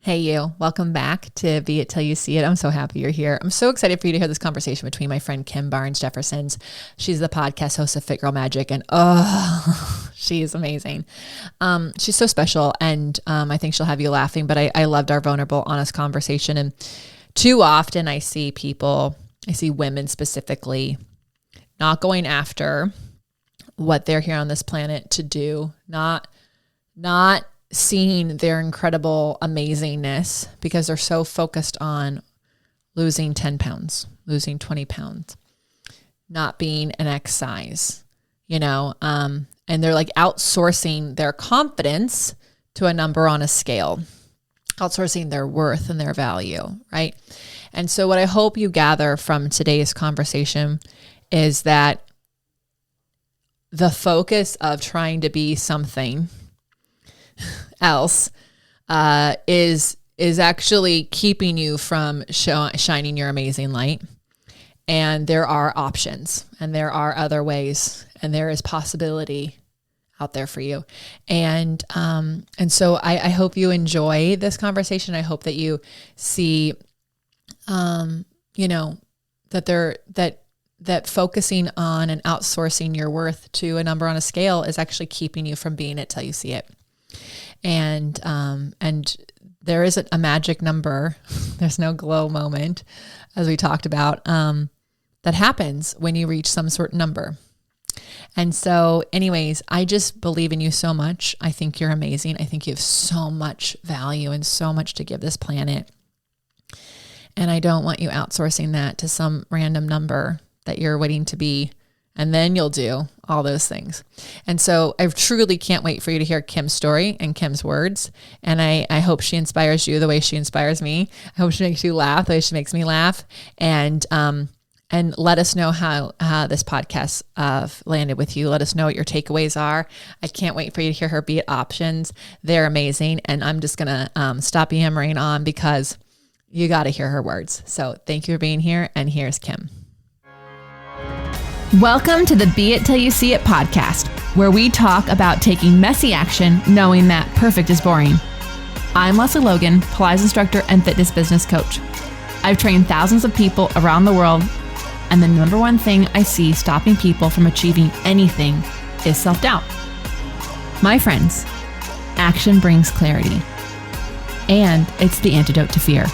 Hey you, welcome back to Be It Till You See It. I'm so happy you're here. I'm so excited for you to hear this conversation between my friend Kim Barnes Jefferson. She's the podcast host of Fit Girl Magic, and she is amazing. She's so special, and I think she'll have you laughing, but I loved our vulnerable, honest conversation. And too often I see women specifically not going after what they're here on this planet to do, not seeing their incredible amazingness because they're so focused on losing 10 pounds, losing 20 pounds, not being an X size, and they're like outsourcing their confidence to a number on a scale, outsourcing their worth and their value, right? And so what I hope you gather from today's conversation is that the focus of trying to be something else is actually keeping you from shining your amazing light. And there are options, and there are other ways, and there is possibility out there for you. And so I hope you enjoy this conversation. I hope that you see, that focusing on and outsourcing your worth to a number on a scale is actually keeping you from being it till you see it. And there isn't a magic number. There's no glow moment, as we talked about, that happens when you reach some sort of number. And so anyways, I just believe in you so much. I think you're amazing. I think you have so much value and so much to give this planet. And I don't want you outsourcing that to some random number that you're waiting to be, and then you'll do all those things. And so I truly can't wait for you to hear Kim's story and Kim's words. And I hope she inspires you the way she inspires me. I hope she makes you laugh the way she makes me laugh. And let us know how this podcast landed with you. Let us know what your takeaways are. I can't wait for you to hear her Beit options. They're amazing. And I'm just going to stop yammering on because you got to hear her words. So thank you for being here. And here's Kim. Welcome to the Be It Till You See It podcast, where we talk about taking messy action, knowing that perfect is boring. I'm Lesley Logan, Pilates instructor and fitness business coach. I've trained thousands of people around the world, and the number one thing I see stopping people from achieving anything is self-doubt. My friends, action brings clarity, and it's the antidote to fear.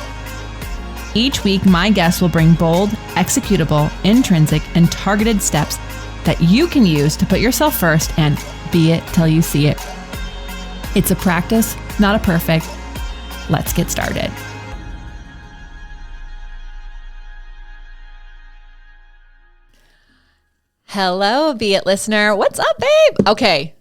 Each week, my guests will bring bold, executable, intrinsic, and targeted steps that you can use to put yourself first and be it till you see it. It's a practice, not a perfect. Let's get started. Hello, Be It listener. What's up, babe? Okay,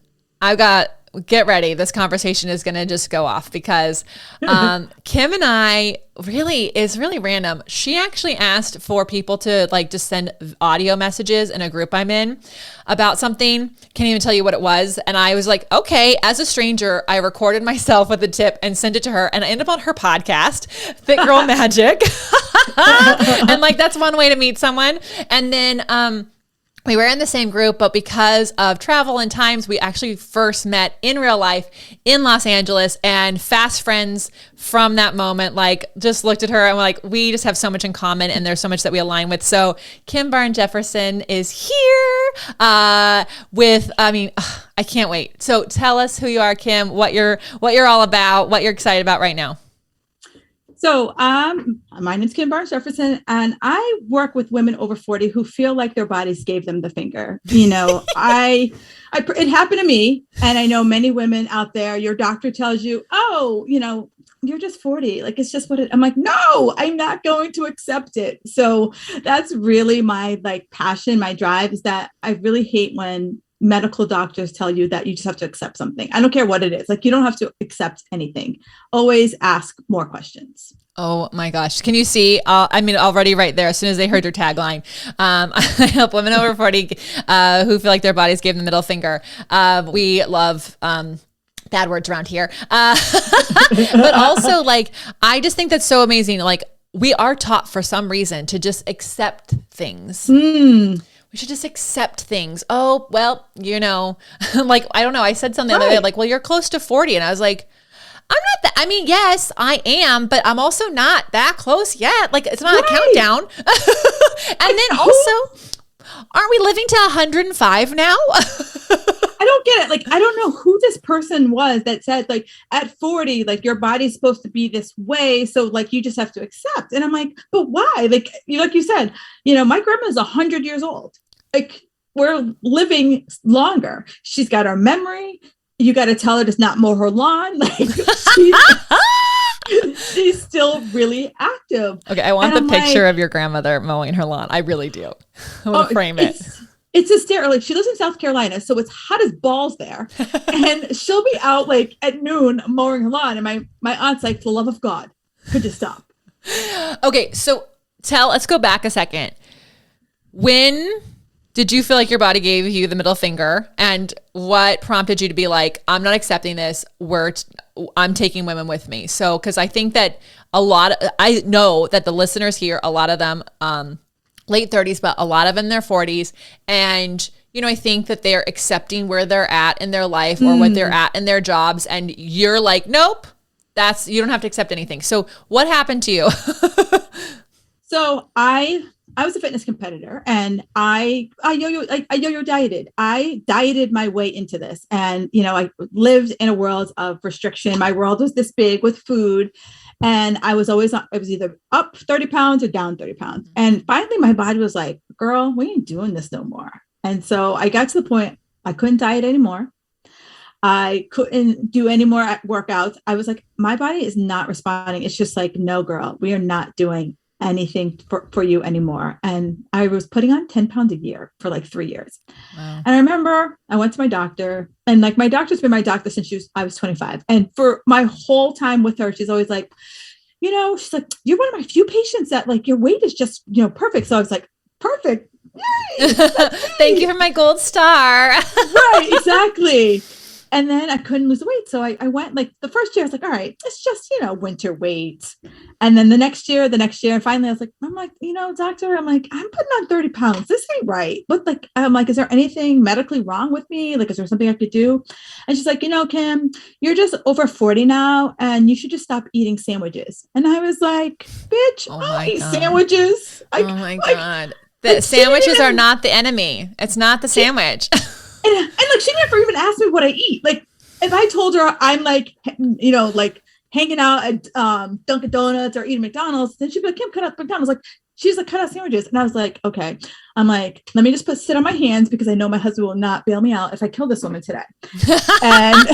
get ready. This conversation is going to just go off because Kim and I it's really random. She actually asked for people to just send audio messages in a group I'm in about something. Can't even tell you what it was. And I was like, okay, as a stranger, I recorded myself with a tip and sent it to her. And I ended up on her podcast, Fit Girl Magic. And that's one way to meet someone. And then, we were in the same group, but because of travel and times, we actually first met in real life in Los Angeles, and fast friends from that moment, just looked at her and were we just have so much in common and there's so much that we align with. So Kim Barnes Jefferson is here I can't wait. So tell us who you are, Kim, what you're all about, what you're excited about right now. So my name's Kim Barnes Jefferson, and I work with women over 40 who feel like their bodies gave them the finger. It happened to me, and I know many women out there. Your doctor tells you, you're just 40. It's just what it. I'm like, no, I'm not going to accept it. So that's really my passion, my drive is that I really hate when medical doctors tell you that you just have to accept something. I don't care what it is. You don't have to accept anything. Always ask more questions. Oh my gosh. Can you see? Already right there, as soon as they heard your tagline, I help women over 40 who feel like their bodies gave them the middle finger. We love bad words around here. But also I just think that's so amazing. We are taught for some reason to just accept things. We should just accept things. Oh, well, I don't know. I said something the other day, well, you're close to 40. And I was like, I'm not that. I mean, yes, I am, but I'm also not that close yet. Like, it's not a Right. countdown. And then also, aren't we living to 105 now? I don't get it. Like, I don't know who this person was that said, like, at 40, like, your body's supposed to be this way. So, like, you just have to accept. And I'm like, but why? Like you said, my grandma's 100 years old. Like, we're living longer. She's got our memory. You got to tell her to not mow her lawn. Like, she's still really active. Okay, I want the picture of your grandmother mowing her lawn. I really do. I want to frame it. It's hysterical. Like, she lives in South Carolina, so it's hot as balls there. And she'll be out like at noon mowing her lawn. And my aunt's like, for the love of God, could you stop? Okay, so let's go back a second. When did you feel like your body gave you the middle finger? And what prompted you to be like, I'm not accepting this. I'm taking women with me. So, because I think that I know that the listeners here, a lot of them, late 30s, but a lot of them in their 40s. And, I think that they're accepting where they're at in their life or what they're at in their jobs. And you're like, nope, you don't have to accept anything. So what happened to you? So I was a fitness competitor, and I yo-yo dieted. I dieted my way into this. And, I lived in a world of restriction. My world was this big with food. And I was either up 30 pounds or down 30 pounds. And finally my body was like, girl, we ain't doing this no more. And so I got to the point I couldn't diet anymore. I couldn't do any more workouts. I was like, my body is not responding. It's just like, no, girl, we are not doing anything for you anymore. And I was putting on 10 pounds a year for like 3 years. Wow. And I remember I went to my doctor, and like my doctor's been my doctor since I was 25. And for my whole time with her, she's always like, she's like, you're one of my few patients that like your weight is just, perfect. So I was like, perfect. Yay! Thank you for my gold star. Right, exactly. And then I couldn't lose the weight. So I went, like, the first year I was like, all right, it's just, winter weight. And then the next year, and finally I was like, doctor, I'm like, I'm putting on 30 pounds. This ain't right. But like, I'm like, is there anything medically wrong with me? Like, is there something I could do? And she's like, Kim, you're just over 40 now, and you should just stop eating sandwiches. And I was like, bitch, I'll eat sandwiches. Oh my God. The sandwiches are not the enemy. It's not the sandwich. And like, she never even asked me what I eat. Like, if I told her I'm like, like hanging out at Dunkin' Donuts or eating McDonald's, then she'd be like, Kim, cut out McDonald's. Like, she's like, cut out sandwiches. And I was like, okay. I'm like, let me just sit on my hands, because I know my husband will not bail me out if I kill this woman today. And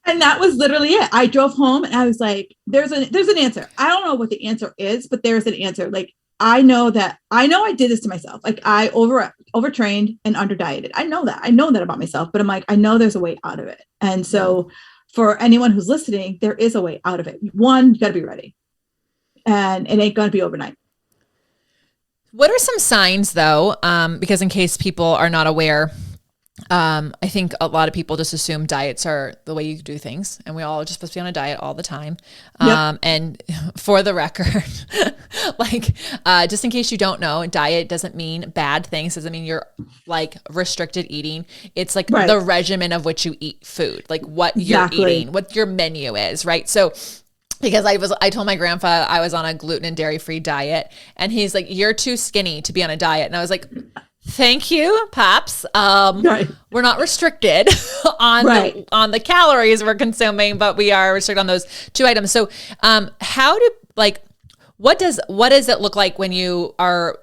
and that was literally it. I drove home and I was like, there's an answer. I don't know what the answer is, but there's an answer. Like, I know I did this to myself. Like, I overtrained and under dieted. I know that about myself, but I'm like, I know there's a way out of it. And so for anyone who's listening, there is a way out of it. One, you got to be ready, and it ain't going to be overnight. What are some signs though? Because in case people are not aware, I think a lot of people just assume diets are the way you do things, and we all are just supposed to be on a diet all the time. Yep. And for the record, just in case you don't know, diet doesn't mean bad things. Doesn't mean you're like restricted eating. It's like the regimen of which you eat food, like what you're eating, what your menu is, right? So because I told my grandpa I was on a gluten and dairy free diet, and he's like, you're too skinny to be on a diet. And I was like, thank you, Pops. We're not restricted on the calories we're consuming, but we are restricted on those two items. So, what does it look like when you are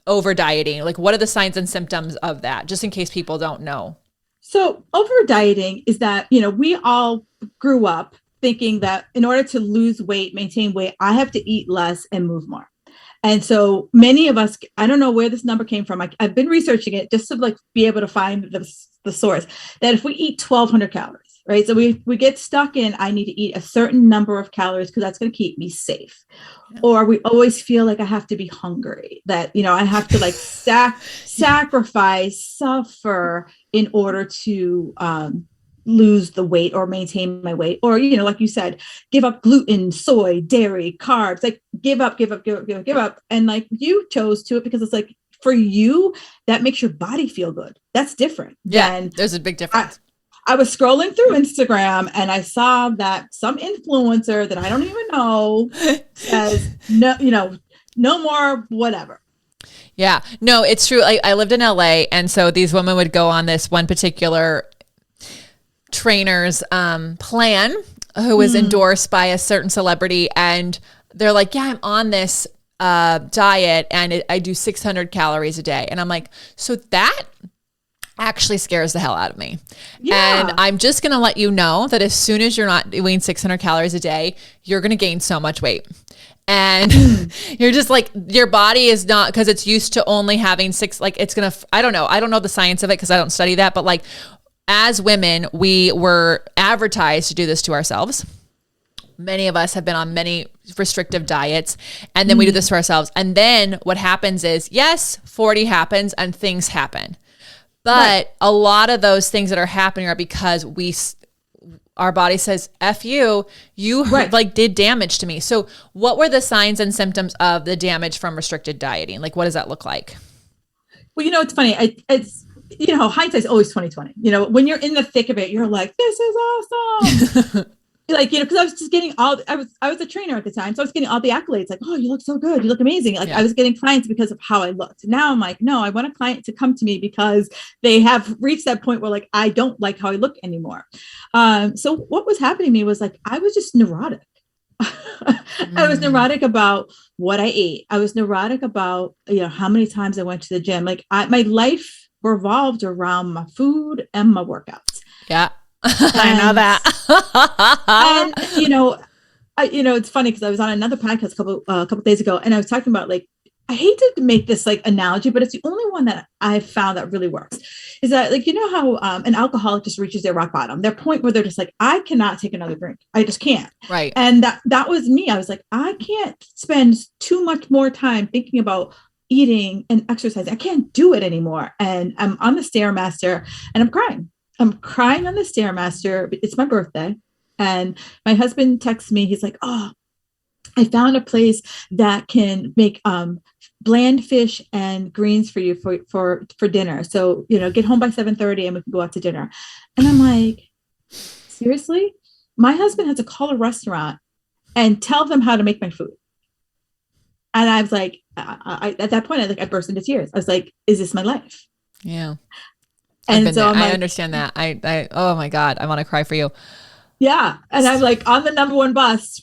over dieting? Like, what are the signs and symptoms of that? Just in case people don't know. So, over dieting is that, we all grew up thinking that in order to lose weight, maintain weight, I have to eat less and move more. And so many of us, I don't know where this number came from. I've been researching it just to like be able to find the source, that if we eat 1,200 calories, right? So we get stuck in, I need to eat a certain number of calories because that's going to keep me safe. Yeah. Or we always feel like I have to be hungry, that, I have to like sacrifice, suffer in order to lose the weight or maintain my weight, or, like you said, give up gluten, soy, dairy, carbs, like give up. And like, you chose to it because it's like, for you, that makes your body feel good. That's different. Yeah. There's a big difference. I was scrolling through Instagram and I saw that some influencer that I don't even know says, no, no more, whatever. Yeah, no, it's true. I lived in LA. And so these women would go on this one particular trainer's plan who was endorsed by a certain celebrity. And they're like, yeah, I'm on this diet and I do 600 calories a day. And I'm like, so that actually scares the hell out of me. Yeah. And I'm just going to let you know that as soon as you're not doing 600 calories a day, you're going to gain so much weight. And you're just like, your body is not, because it's used to only having six, like it's going to, I don't know the science of it because I don't study that, but like as women, we were advertised to do this to ourselves. Many of us have been on many restrictive diets, and then we do this to ourselves. And then what happens is, yes, 40 happens and things happen. But a lot of those things that are happening are because our body says, F you like did damage to me. So what were the signs and symptoms of the damage from restricted dieting? Like, what does that look like? Well, it's funny. It's hindsight's always 2020. When you're in the thick of it, you're like, this is awesome. Like, because I was just getting I was a trainer at the time. So I was getting all the accolades like, oh, you look so good. You look amazing. Like I was getting clients because of how I looked. Now I'm like, no, I want a client to come to me because they have reached that point where like, I don't like how I look anymore. So what was happening to me was like, I was just neurotic. I was neurotic about what I ate. I was neurotic about, how many times I went to the gym. Like my life revolved around my food and my workouts. Yeah. I know that. And it's funny because I was on another podcast a couple days ago, and I was talking about like, I hate to make this like analogy, but it's the only one that I've found that really works. Is that like, how an alcoholic just reaches their rock bottom, their point where they're just like, I cannot take another drink. I just can't. Right. And that was me. I was like, I can't spend too much more time thinking about eating and exercising. I can't do it anymore. And I'm on the Stairmaster and I'm crying. I'm crying on the Stairmaster. It's my birthday. And my husband texts me. He's like, oh, I found a place that can make bland fish and greens for you for dinner. So, get home by 7:30 and we can go out to dinner. And I'm like, seriously? My husband has to call a restaurant and tell them how to make my food. And I was like, I at that point, I burst into tears. I was like, is this my life? Yeah. And so I understand that. I oh my God, I want to cry for you. Yeah. And I'm like on the number one bus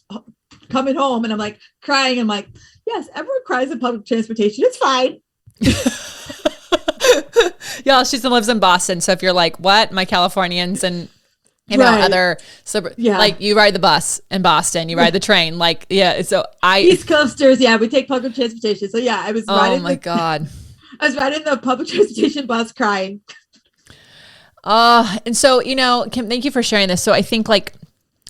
coming home and I'm like crying. I'm like, yes, everyone cries in public transportation. It's fine. Yeah, she lives in Boston. So if you're like, what? My Californians and other like you ride the bus in Boston, you ride the train. Like, yeah. So East Coasters, we take public transportation. So yeah, I was riding. Oh my God. I was riding the public transportation bus crying. And so, Kim, thank you for sharing this. So I think like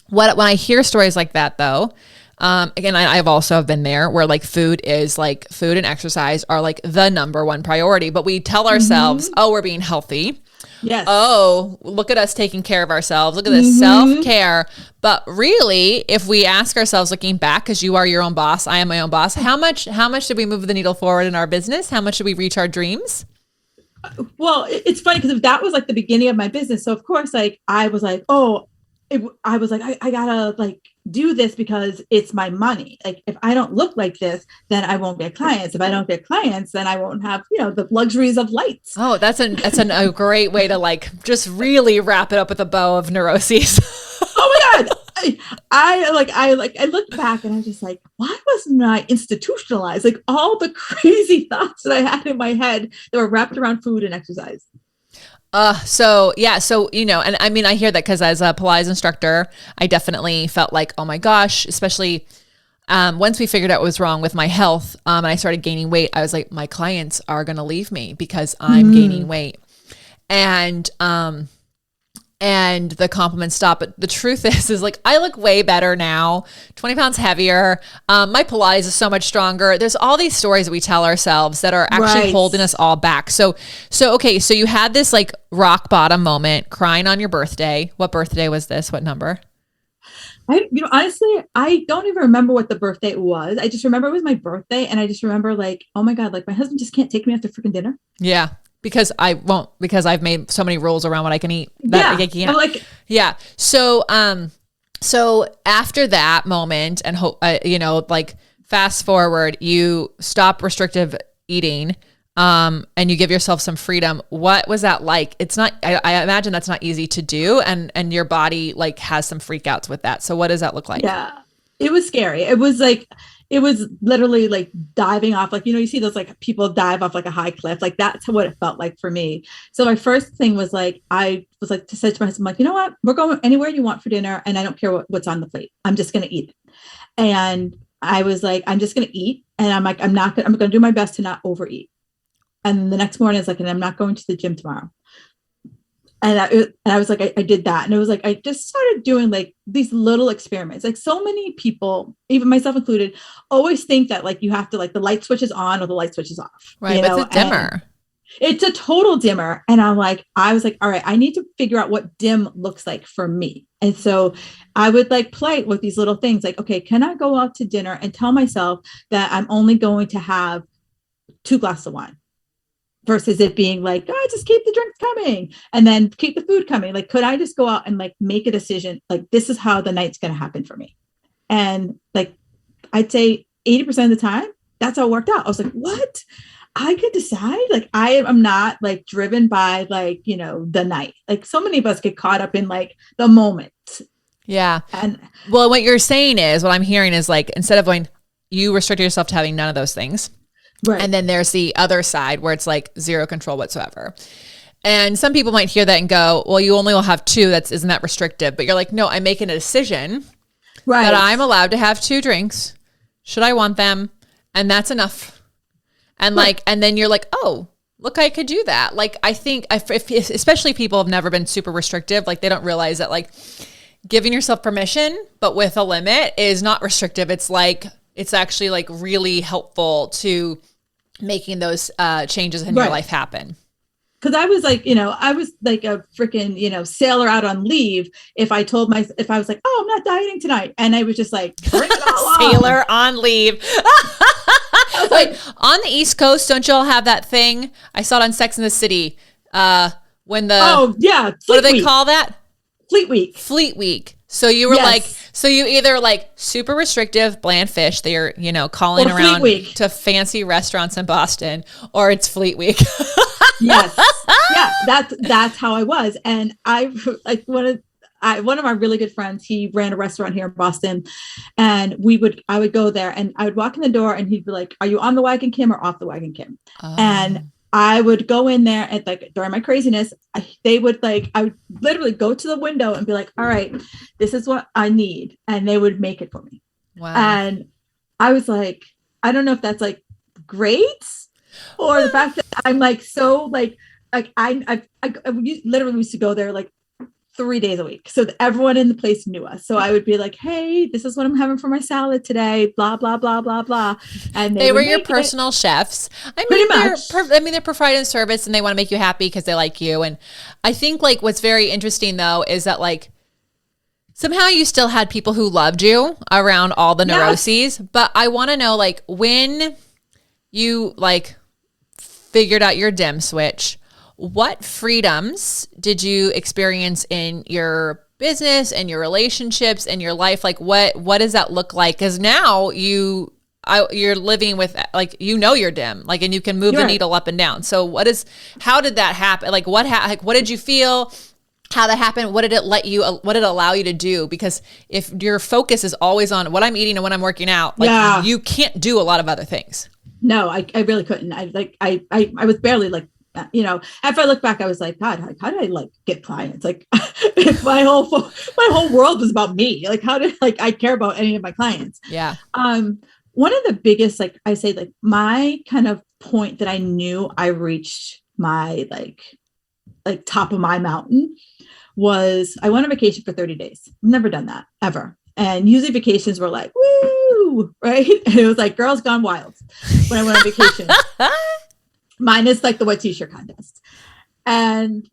when I hear stories like that though, again, I've also been there where like food and exercise are like the number one priority, but we tell ourselves, oh, we're being healthy. Yes. Oh, look at us taking care of ourselves. Look at this self-care. But really, if we ask ourselves looking back, because you are your own boss, I am my own boss, how much did we move the needle forward in our business? How much did we reach our dreams? Well, it's funny because that was like the beginning of my business. So of course, like I was like, I gotta like do this because it's my money. Like if I don't look like this, then I won't get clients. If I don't get clients, then I won't have, the luxuries of lights. Oh, that's a great way to like just really wrap it up with a bow of neuroses. Oh my God. I look back and I'm just like, why wasn't I institutionalized? Like all the crazy thoughts that I had in my head that were wrapped around food and exercise. So, and I mean, I hear that because as a Pilates instructor, I definitely felt like, oh my gosh, especially, once we figured out what was wrong with my health, and I started gaining weight, I was like, my clients are going to leave me because I'm gaining weight. And the compliments stop. But the truth is like, I look way better now, 20 pounds heavier. My Pilates is so much stronger. There's all these stories that we tell ourselves that are actually holding us all back. So you had this like rock bottom moment crying on your birthday. What birthday was this? What number? Honestly, I don't even remember what the birthday was. I just remember it was my birthday. And I just remember like, oh my God, like my husband just can't take me out to freaking dinner. Yeah. because I've made so many rules around what I can eat that I can't. Yeah. So after that moment and like fast forward, you stop restrictive eating, and you give yourself some freedom. What was that like? It's not, I imagine that's not easy to do. And your body like has some freakouts with that. So what does that look like? Yeah, it was scary. It was literally like diving off, like, you see those like people dive off like a high cliff. Like that's what it felt like for me. So my first thing was like, I was like to say to my husband, like, you know what, we're going anywhere you want for dinner. And I don't care what's on the plate. I'm just going to eat it. And I was like, I'm just going to eat. And I'm like, I'm going to do my best to not overeat. And the next morning I was like, and I'm not going to the gym tomorrow. And I was like, I did that. And it was like, I just started doing like these little experiments. Like so many people, even myself included, always think that like you have to like the light switch is on or the light switch is off. Right. But it's a dimmer. And it's a total dimmer. And I was like, all right, I need to figure out what dim looks like for me. And so I would like play with these little things like, okay, can I go out to dinner and tell myself that I'm only going to have 2 glasses of wine? Versus it being like, oh, just keep the drinks coming and then keep the food coming. Like, could I just go out and like make a decision? Like, this is how the night's going to happen for me. And like, I'd say 80% of the time, that's how it worked out. I was like, what? I could decide. Like, I am not like driven by like, the night. Like so many of us get caught up in like the moment. Yeah. And well, what you're saying is, what I'm hearing is like, instead of going, you restrict yourself to having none of those things. Right. And then there's the other side where it's like zero control whatsoever. And some people might hear that and go, well, you only will have 2. Isn't that restrictive? But you're like, no, I'm making a decision that I'm allowed to have 2 drinks. Should I want them? And that's enough. And like, and then you're like, oh, look, I could do that. Like, I think if especially people have never been super restrictive, like they don't realize that like giving yourself permission, but with a limit is not restrictive. It's like, it's actually like really helpful to making those changes in your life happen. Cause I was like, I was like a freaking, sailor out on leave. If I was like, oh, I'm not dieting tonight. And I was just like, bring it all sailor on leave. Wait, on the East Coast, don't y'all have that thing? I saw it on Sex and the City. When what do they call that? Fleet Week. So you were like, so you either like super restrictive, bland fish that you're, calling around to fancy restaurants in Boston, or it's Fleet Week. Yes. Yeah. That's how I was. And I like one of my really good friends, he ran a restaurant here in Boston, and I would go there and I would walk in the door and he'd be like, are you on the wagon, Kim, or off the wagon, Kim? And I would go in there and like during my craziness, I would literally go to the window and be like, all right, this is what I need. And they would make it for me. Wow. And I was like, I don't know if that's like great or the fact that I'm like, so like I literally used to go there like 3 days a week. So everyone in the place knew us. So I would be like, hey, this is what I'm having for my salad today, blah, blah, blah, blah, blah. And they were your personal chefs. Pretty much. They're providing service and they want to make you happy because they like you. And I think like what's very interesting though, is that like somehow you still had people who loved you around all the neuroses. But I want to know like when you like figured out your dim switch, what freedoms did you experience in your business and your relationships and your life? Like what does that look like? Because now you're living with like, you're dim, like, and you can move the needle up and down. So how did that happen? Like what did you feel? How that happened? What did it allow you to do? Because if your focus is always on what I'm eating and when I'm working out, like you can't do a lot of other things. No, I really couldn't. I was barely like, after I look back, I was like, God, how did I like get clients? Like my whole world was about me. Like, how did I care about any of my clients? Yeah. One of the biggest, like I say, like my kind of point that I knew I reached my like top of my mountain was I went on vacation for 30 days. I've never done that ever. And usually vacations were like, woo, right? And it was like girls gone wild when I went on vacation. Minus like the wet t-shirt contest. And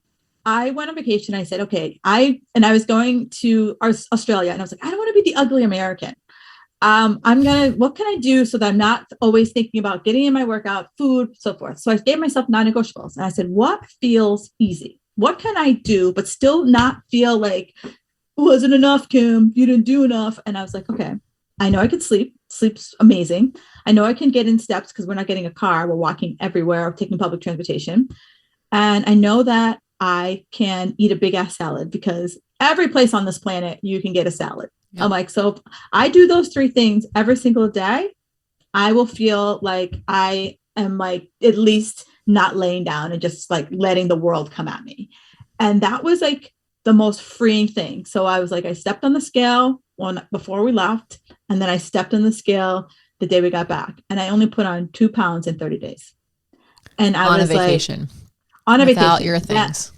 I went on vacation. I said, okay, I was going to Australia and I was like, I don't want to be the ugly American. what can I do so that I'm not always thinking about getting in my workout, food, so forth. So I gave myself non-negotiables and I said, what feels easy? What can I do, but still not feel like wasn't enough, Kim, you didn't do enough. And I was like, okay, I know I could sleep. Sleep's amazing. I know I can get in steps because we're not getting a car. We're walking everywhere or taking public transportation. And I know that I can eat a big ass salad because every place on this planet you can get a salad. Yep. I'm like, so if I do those three things every single day, I will feel like I am like at least not laying down and just like letting the world come at me. And that was like the most freeing thing. So I was like, I stepped on the scale before we left. And then I stepped on the scale the day we got back. And I only put on 2 pounds in 30 days. And I was vacation. Like, on a without vacation. Your things.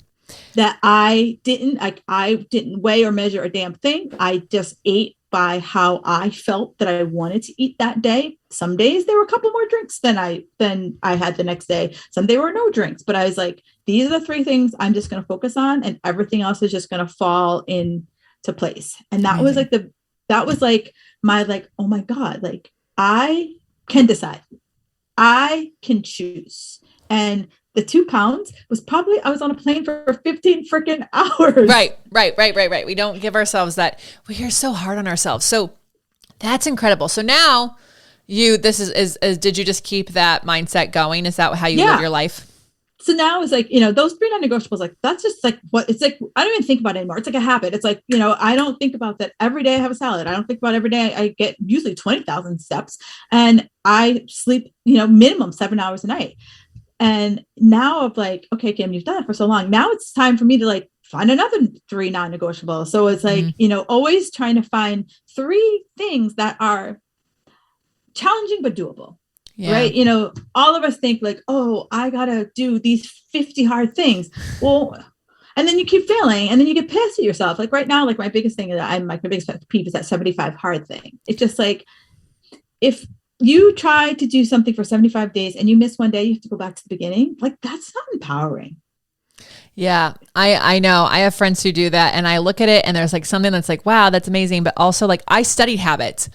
That I didn't weigh or measure a damn thing. I just ate by how I felt that I wanted to eat that day. Some days there were a couple more drinks than I had the next day. Some there were no drinks, but I was like, these are the three things I'm just going to focus on, and everything else is just going to fall into place. And that was like my like, oh my God, like I can decide, I can choose. And the 2 pounds was probably, I was on a plane for 15 freaking hours. Right. We don't give ourselves that. We are so hard on ourselves. So that's incredible. So now this is did you just keep that mindset going? Is that how you live your life? So now it's like, those 3 non-negotiables, like, that's just like what it's like. I don't even think about it anymore. It's like a habit. It's like, I don't think about that every day I have a salad. I don't think about every day I get usually 20,000 steps and I sleep, minimum 7 hours a night. And now I'm like, okay, Kim, you've done it for so long. Now it's time for me to like find another 3 non-negotiables. So it's like, always trying to find 3 things that are challenging, but doable. Yeah. Right. All of us think like, oh, I got to do these 50 hard things. Well, and then you keep failing and then you get pissed at yourself. Like right now, like my biggest thing that my biggest pet peeve is that 75 hard thing. It's just like, if you try to do something for 75 days and you miss one day, you have to go back to the beginning. Like that's not empowering. Yeah, I know. I have friends who do that and I look at it and there's like something that's like, wow, that's amazing. But also like I studied habits.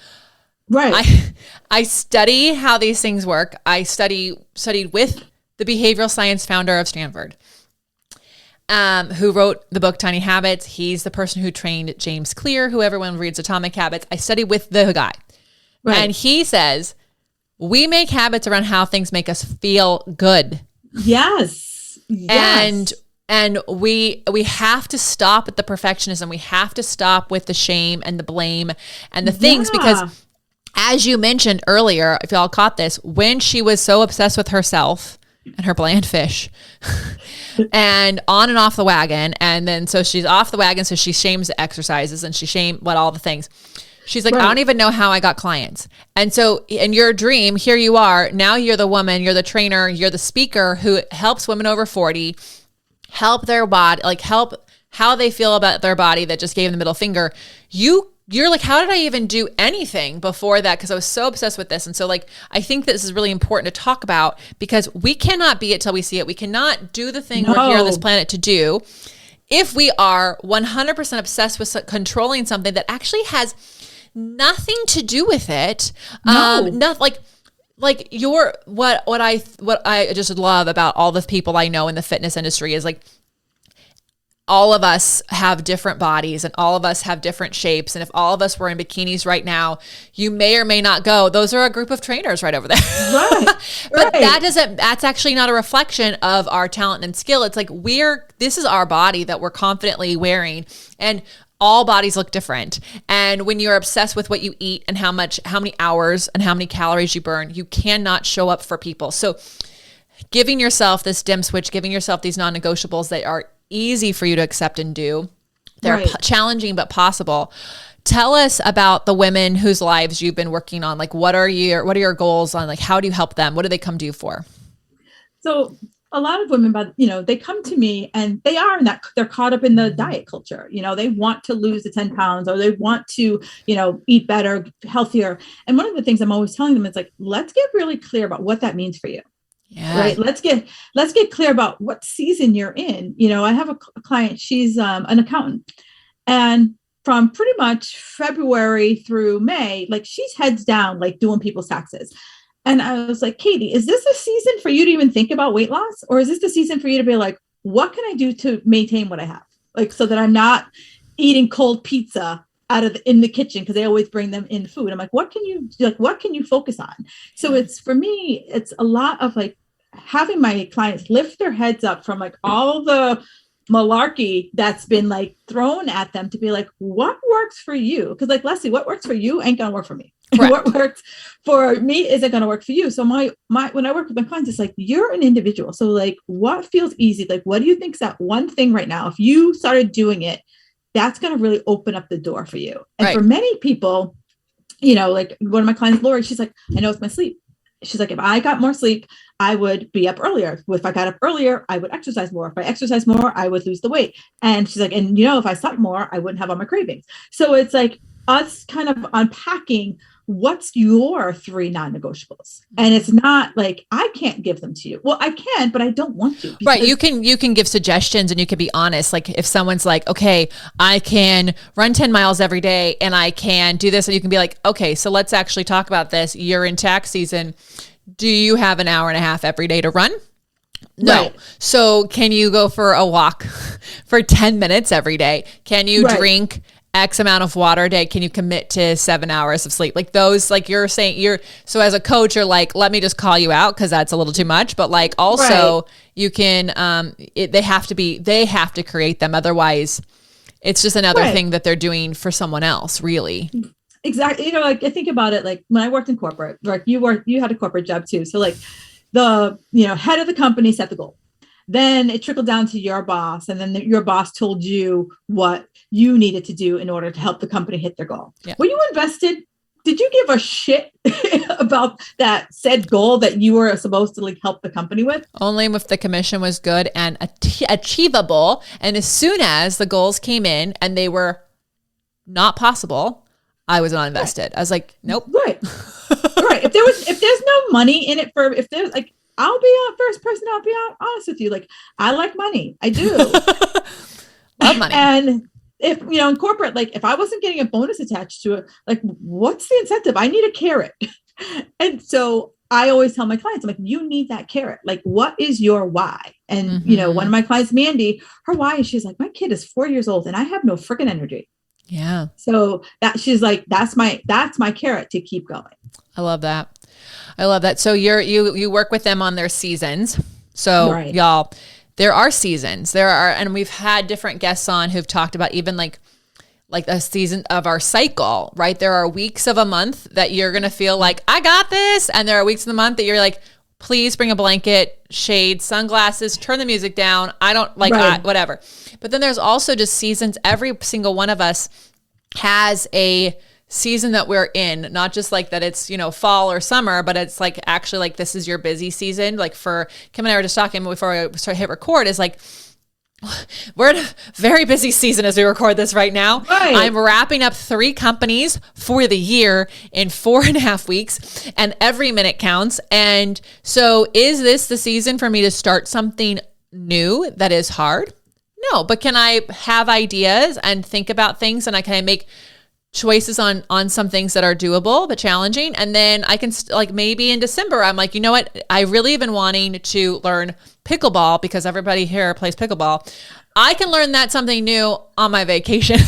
Right. I study how these things work. I studied with the behavioral science founder of Stanford, who wrote the book Tiny Habits. He's the person who trained James Clear, who everyone reads Atomic Habits. I studied with the guy. Right. And he says, we make habits around how things make us feel good. Yes. And we have to stop at the perfectionism. We have to stop with the shame and the blame and the things, because as you mentioned earlier, if y'all caught this, when she was so obsessed with herself and her bland fish and on and off the wagon. And then, so she's off the wagon. So she shames the exercises and she shamed all the things. She's like, right. I don't even know how I got clients. And so in your dream, here you are. Now you're the woman, you're the trainer, you're the speaker who helps women over 40 help their body, like help how they feel about their body that just gave them the middle finger. You're like, how did I even do anything before that? Because I was so obsessed with this. And so like, I think this is really important to talk about because we cannot be it till we see it. We cannot do the thing we're here on this planet to do if we are 100% obsessed with controlling something that actually has nothing to do with it. Not like what I just love about all the people I know in the fitness industry is like, all of us have different bodies and all of us have different shapes. And if all of us were in bikinis right now, you may or may not go. Those are a group of trainers right over there. Right. But that's actually not a reflection of our talent and skill. It's like this is our body that we're confidently wearing, and all bodies look different. And when you're obsessed with what you eat and how many hours and how many calories you burn, you cannot show up for people. So giving yourself this dim switch, giving yourself these non-negotiables that are easy for you to accept and do. They're challenging, but possible. Tell us about the women whose lives you've been working on. Like, what are your goals on, like, how do you help them? What do they come to you for? So a lot of women, they come to me and they're caught up in the diet culture. They want to lose the 10 pounds or they want to, eat better, healthier. And one of the things I'm always telling them is like, let's get really clear about what that means for you. Yeah. Right. Let's get clear about what season you're in. I have a client, she's an accountant, and from pretty much February through May, like she's heads down, like doing people's taxes. And I was like, Katie, is this a season for you to even think about weight loss? Or is this the season for you to be like, what can I do to maintain what I have? Like, so that I'm not eating cold pizza in the kitchen, because they always bring them in food. I'm like, what can you focus on? So it's, for me, it's a lot of like having my clients lift their heads up from like all the malarkey that's been like thrown at them, to be like, what works for you? Because like, Lesley, what works for you ain't gonna work for me. What works for me isn't gonna work for you. So my when I work with my clients, it's like, you're an individual. So like, what feels easy? Like, what do you think is that one thing right now, if you started doing it, that's going to really open up the door for you? And for many people, you know, like one of my clients, Lori, she's like, I know it's my sleep. She's like, if I got more sleep, I would be up earlier. If I got up earlier, I would exercise more. If I exercise more, I would lose the weight. And she's like, and you know, if I slept more, I wouldn't have all my cravings. So it's like us kind of unpacking what's your 3 non-negotiables. And it's not like, I can't give them to you. Well, I can, but I don't want to. Right. You can give suggestions, and you can be honest. Like if someone's like, okay, I can run 10 miles every day and I can do this. And you can be like, okay, so let's actually talk about this. You're in tax season. Do you have an hour and a half every day to run? No. Right. So can you go for a walk for 10 minutes every day? Can you drink X amount of water a day? Can you commit to 7 hours of sleep? Like those, like you're saying, so as a coach, you're like, let me just call you out, because that's a little too much. But like also you can, they have to create them. Otherwise it's just another thing that they're doing for someone else, really. Exactly. You know, like I think about it, like when I worked in corporate, like you had a corporate job too. So like the, you know, head of the company set the goal. Then it trickled down to your boss, and then your boss told you what you needed to do in order to help the company hit their goal. Yeah. Were you invested? Did you give a shit about that said goal that you were supposed to like help the company with? Only if the commission was good and achievable. And as soon as the goals came in and they were not possible, I was not invested. I was like, nope. Right. Right. If there's no money in it if there's like, I'll be a first person. I'll be honest with you. Like, I like money. I do. Love money. And if, you know, in corporate, like if I wasn't getting a bonus attached to it, like what's the incentive? I need a carrot. And so I always tell my clients, I'm like, you need that carrot. Like, what is your why? And, you know, one of my clients, Mandy, her why is she's like, my kid is 4 years old and I have no freaking energy. Yeah. So that she's like, that's my carrot to keep going. I love that. So you work with them on their seasons. So y'all, there are seasons. And we've had different guests on who've talked about even like a season of our cycle, right? There are weeks of a month that you're going to feel like, I got this. And there are weeks of the month that you're like, please bring a blanket, shade, sunglasses, turn the music down. I don't like whatever. But then there's also just seasons. Every single one of us has a season that we're in, not just like that it's, you know, fall or summer, but it's like actually like this is your busy season. Like for Kim and I were just talking before we hit record, is like, we're in a very busy season as we record this right now. Right. I'm wrapping up 3 companies for the year in 4.5 weeks, and every minute counts. And so is this the season for me to start something new that is hard? No, but can I have ideas and think about things, and can I make choices on some things that are doable but challenging? And then I can like maybe in December I'm like, you know what, I really have been wanting to learn pickleball because everybody here plays pickleball. I can learn that something new on my vacation.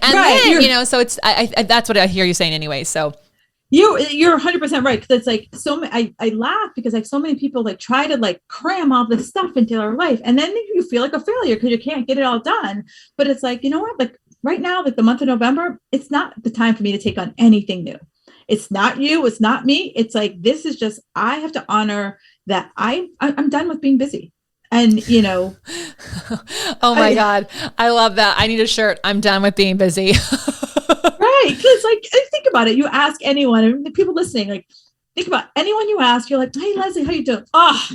And then, you know, so it's I that's what I hear you saying anyway. So you're 100% right, because it's like I laugh because like so many people like try to like cram all this stuff into their life, and then you feel like a failure because you can't get it all done. But it's like, you know what, like right now, like the month of November, it's not the time for me to take on anything new. It's not you. It's not me. It's like, this is just, I have to honor that I'm done with being busy. And, you know. Oh my God. I love that. I need a shirt. I'm done with being busy. Right. Because like, think about it. You ask anyone, and the people listening, like, think about anyone you ask, you're like, hey, Lesley, how you doing? Oh,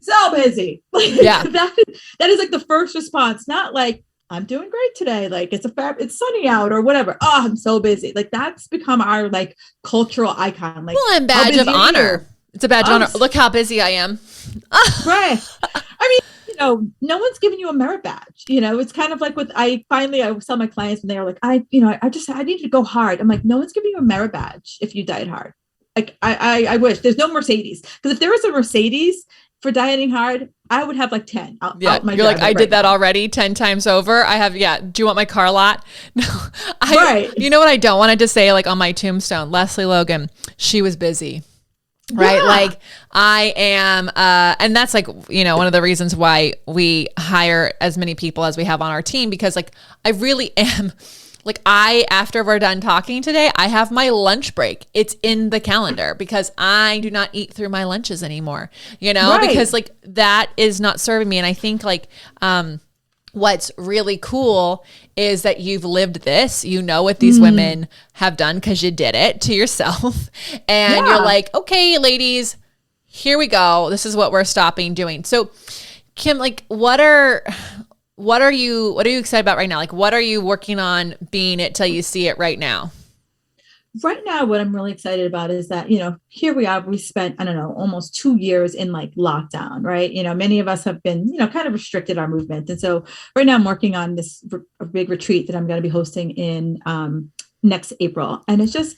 so busy. Like, yeah. That is like the first response, not like, I'm doing great today. Like it's sunny out or whatever. Oh, I'm so busy. Like that's become our like cultural icon. Like, well, and badge of honor. It's a badge of honor. Look how busy I am. Right. I mean, no one's giving you a merit badge. It's kind of like I tell my clients when they're like, I need to go hard. I'm like, no one's giving you a merit badge if you diet hard. Like I wish there's no Mercedes, because if there was a Mercedes for dieting hard, I would have like 10. You're like, I did that already 10 times over. I have, do you want my car lot? No, right. You know what I don't want to say, like on my tombstone, Lesley Logan, she was busy. Right. Yeah. Like I am, and that's like, one of the reasons why we hire as many people as we have on our team, because like, I really am like, after we're done talking today, I have my lunch break. It's in the calendar because I do not eat through my lunches anymore, right. Because like that is not serving me. And I think like, what's really cool is that you've lived this, what these women have done because you did it to yourself. And you're like, okay, ladies, here we go. This is what we're stopping doing. So Kim, like what are you excited about right now? Like, what are you working on being it till you see it right now? Right now, what I'm really excited about is that, here we are, we spent, I don't know, almost 2 years in like lockdown, right? Many of us have been, kind of restricted our movement. And so right now I'm working on this big retreat that I'm going to be hosting in next April. And it's just,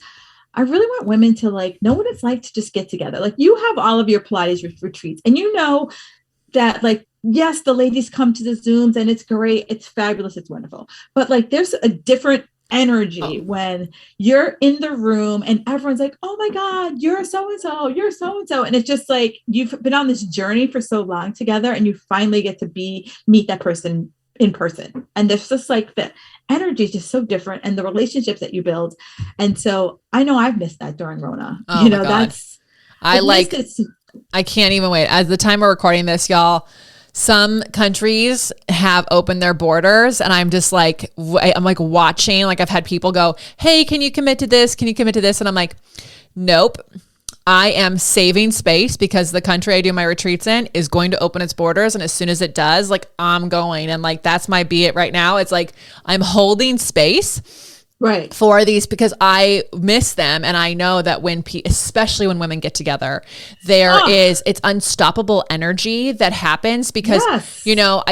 I really want women to like know what it's like to just get together. Like you have all of your Pilates retreats and that like, yes, the ladies come to the Zooms and it's great. It's fabulous. It's wonderful. But like, there's a different energy when you're in the room and everyone's like, oh my God, you're so-and-so, you're so-and-so. And it's just like, you've been on this journey for so long together and you finally get to meet that person in person. And there's just like the energy is just so different and the relationships that you build. And so I know I've missed that during Rona. Oh my God. I can't even wait. As the time we're recording this, y'all, some countries have opened their borders and I'm just like, I'm like watching, like I've had people go, hey, can you commit to this? Can you commit to this? And I'm like, nope, I am saving space because the country I do my retreats in is going to open its borders. And as soon as it does, like I'm going, and like, that's my be it right now. It's like, I'm holding space right for these because I miss them. And I know that especially when women get together, it's unstoppable energy that happens because, I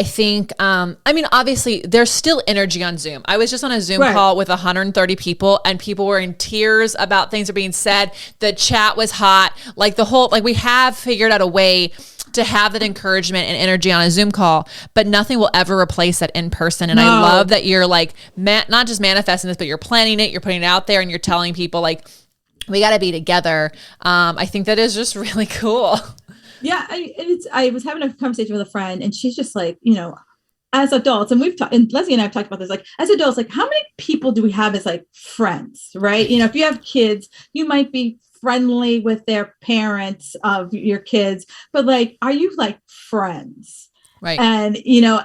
think, obviously there's still energy on Zoom. I was just on a Zoom call with 130 people and people were in tears about things that are being said. The chat was hot. Like we have figured out a way to have that encouragement and energy on a Zoom call, but nothing will ever replace that in person. And I love that you're like, not just manifesting this, but you're planning it, you're putting it out there and you're telling people like, we got to be together. I think that is just really cool. Yeah. I was having a conversation with a friend and she's just like, as adults, and and Lesley and I have talked about this, like as adults, like how many people do we have as like friends, right? If you have kids, you might be friendly with their parents of your kids, but like, are you like friends? Right. And,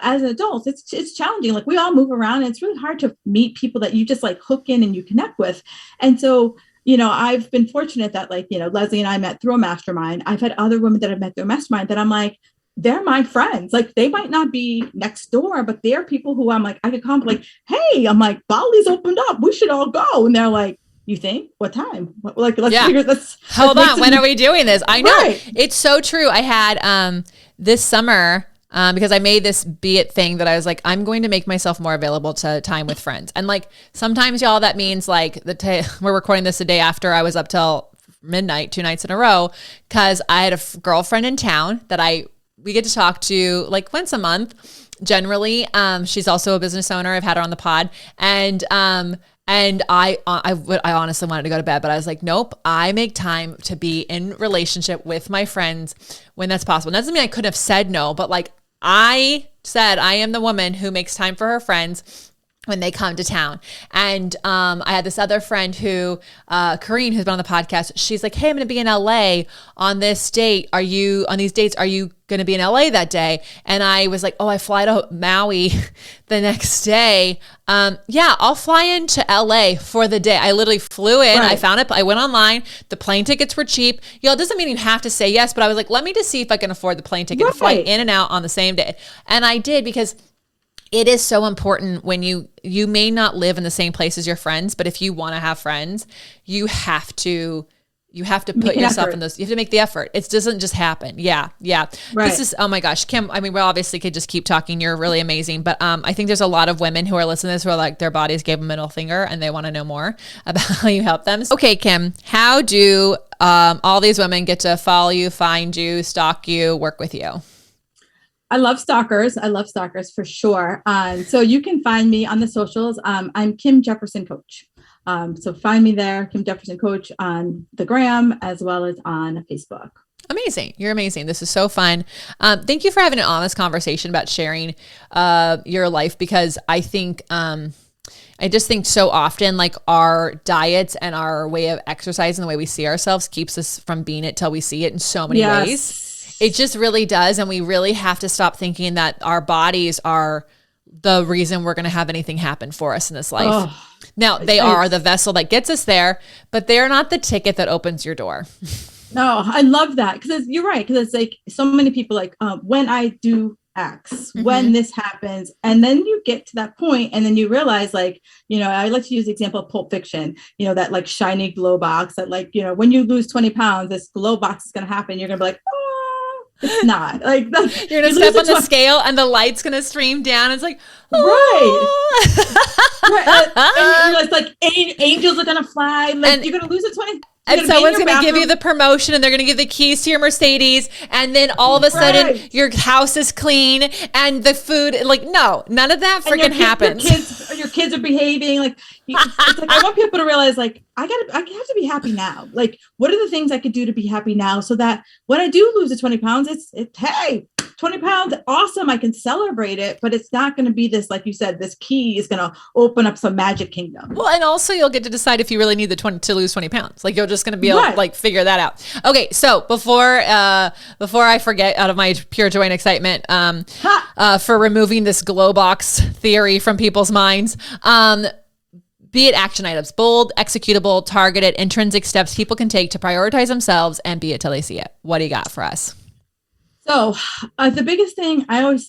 as adults, it's challenging. Like we all move around and it's really hard to meet people that you just like hook in and you connect with. And so, I've been fortunate that like, Lesley and I met through a mastermind. I've had other women that I've met through a mastermind that I'm like, they're my friends. Like they might not be next door, but they're people who I'm like, I could come like, hey, I'm like, Bali's opened up. We should all go. And they're like, you think? What time? Like, let's figure this. Hold on. When are we doing this? I know. Right. It's so true. I had this summer, because I made this be it thing that I was like, I'm going to make myself more available to time with friends. And like, sometimes y'all, that means like we're recording this the day after I was up till midnight, 2 nights in a row. Cause I had a girlfriend in town that we get to talk to like once a month generally. She's also a business owner. I've had her on the pod and I honestly wanted to go to bed, but I was like, nope, I make time to be in relationship with my friends when that's possible. And that doesn't mean I couldn't have said no, but like I said, I am the woman who makes time for her friends when they come to town. And I had this other friend who, Kareen, who's been on the podcast, she's like, hey, I'm going to be in LA on this date. Are you going to be in LA that day? And I was like, oh, I fly to Maui the next day. Yeah, I'll fly into LA for the day. I literally flew in. Right. I found it. I went online. The plane tickets were cheap. It doesn't mean you have to say yes, but I was like, let me just see if I can afford the plane ticket to fly in and out on the same day. And I did because it is so important when you may not live in the same place as your friends, but if you want to have friends, you have to You have to put yourself in those. You have to make the effort. It doesn't just happen. Yeah. Right. This is, oh my gosh, Kim. I mean, we obviously could just keep talking. You're really amazing. But I think there's a lot of women who are listening to this who are like, their bodies gave them a middle finger and they want to know more about how you help them. Okay, Kim, how do all these women get to follow you, find you, stalk you, work with you? I love stalkers. For sure. So you can find me on the socials. I'm Kim Jefferson Coach. So find me there, Kim Jefferson Coach, on the gram as well as on Facebook. Amazing. You're amazing. This is so fun. Thank you for having an honest conversation about sharing your life, because I think I just think so often like our diets and our way of exercise and the way we see ourselves keeps us from being it till we see it in so many ways. It just really does. And we really have to stop thinking that our bodies are the reason we're going to have anything happen for us in this life. Oh, now, they are the vessel that gets us there, but they're not the ticket that opens your door. No, I love that. Because you're right. Because it's like so many people like, when I do X, when this happens, and then you get to that point and then you realize, like, I like to use the example of Pulp Fiction, that like shiny glow box that, like, when you lose 20 pounds, this glow box is going to happen. You're going to be like, oh, it's not like you're going to step on the scale and the light's going to stream down. It's like, right. And it's like angels are going to fly. Like, and you're going to lose a 20. And someone's going to give you the promotion and they're going to give the keys to your Mercedes. And then all of a sudden your house is clean and the food, like, no, none of that freaking happens. Your kids are behaving. Like, it's like, I want people to realize, like, I have to be happy now. Like, what are the things I could do to be happy now so that when I do lose the 20 pounds, it's hey, 20 pounds, awesome. I can celebrate it, but it's not going to be this, like you said, this key is going to open up some magic kingdom. Well, and also you'll get to decide if you really need to lose 20 pounds. Like, you're just going to be able to like figure that out. Okay. So before I forget, out of my pure joy and excitement, for removing this glow box theory from people's minds, be it action items, bold, executable, targeted, intrinsic steps people can take to prioritize themselves and be it till they see it. What do you got for us? So the biggest thing, I always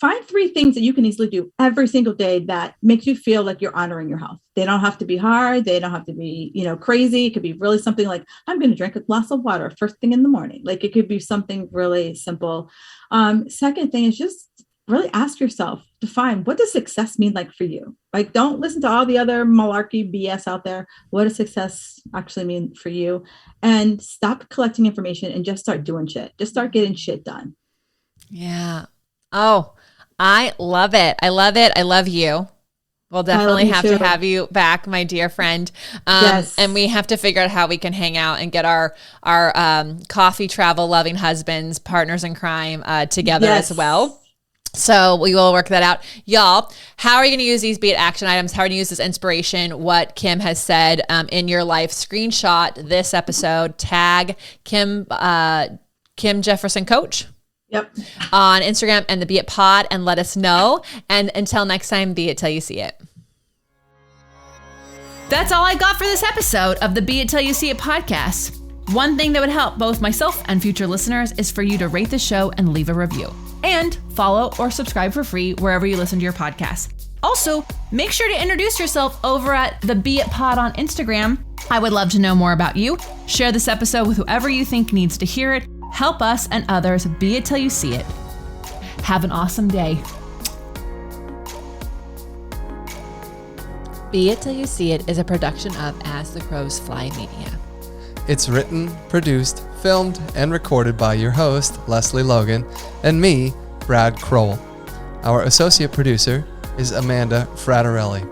find 3 things that you can easily do every single day that makes you feel like you're honoring your health. They don't have to be hard. They don't have to be, crazy. It could be really something like, I'm going to drink a glass of water first thing in the morning. Like, it could be something really simple. Second thing is just really ask yourself, define, what does success mean like for you? Like, don't listen to all the other malarkey BS out there. What does success actually mean for you? And stop collecting information and just start doing shit. Just start getting shit done. Yeah. Oh, I love it. I love it. I love you. We'll definitely have to have you back, my dear friend. Yes. And we have to figure out how we can hang out and get our coffee travel loving husbands, partners in crime together as well. So we will work that out. Y'all, how are you going to use these Be It action items? How are you going to use this inspiration, what Kim has said in your life? Screenshot this episode, tag Kim Jefferson Coach. Yep. On Instagram and the Be It Pod, and let us know. And until next time, be it till you see it. That's all I got for this episode of the Be It Till You See It podcast. One thing that would help both myself and future listeners is for you to rate the show and leave a review. And follow or subscribe for free wherever you listen to your podcast. Also, make sure to introduce yourself over at the Be It Pod on Instagram. I would love to know more about you. Share this episode with whoever you think needs to hear it. Help us and others be it till you see it. Have an awesome day. Be It Till You See It is a production of As the Crows Fly Media. It's written, produced, filmed, and recorded by your host, Lesley Logan, and me, Brad Crowell. Our associate producer is Amanda Fraterelli.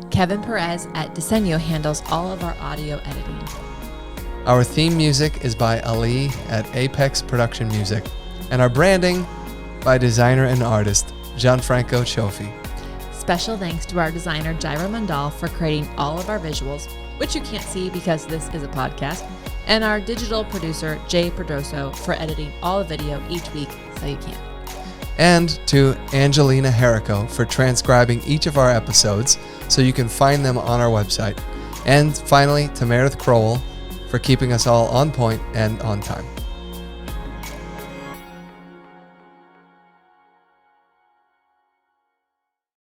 Kevin Perez at Disenyo handles all of our audio editing. Our theme music is by Ali at Apex Production Music, and our branding by designer and artist Gianfranco Cioffi. Special thanks to our designer Jairo Mandal for creating all of our visuals, which you can't see because this is a podcast, and our digital producer Jay Perdoso for editing all the video each week so you can. And to Angelina Herrico for transcribing each of our episodes so you can find them on our website. And finally, to Meredith Crowell for keeping us all on point and on time.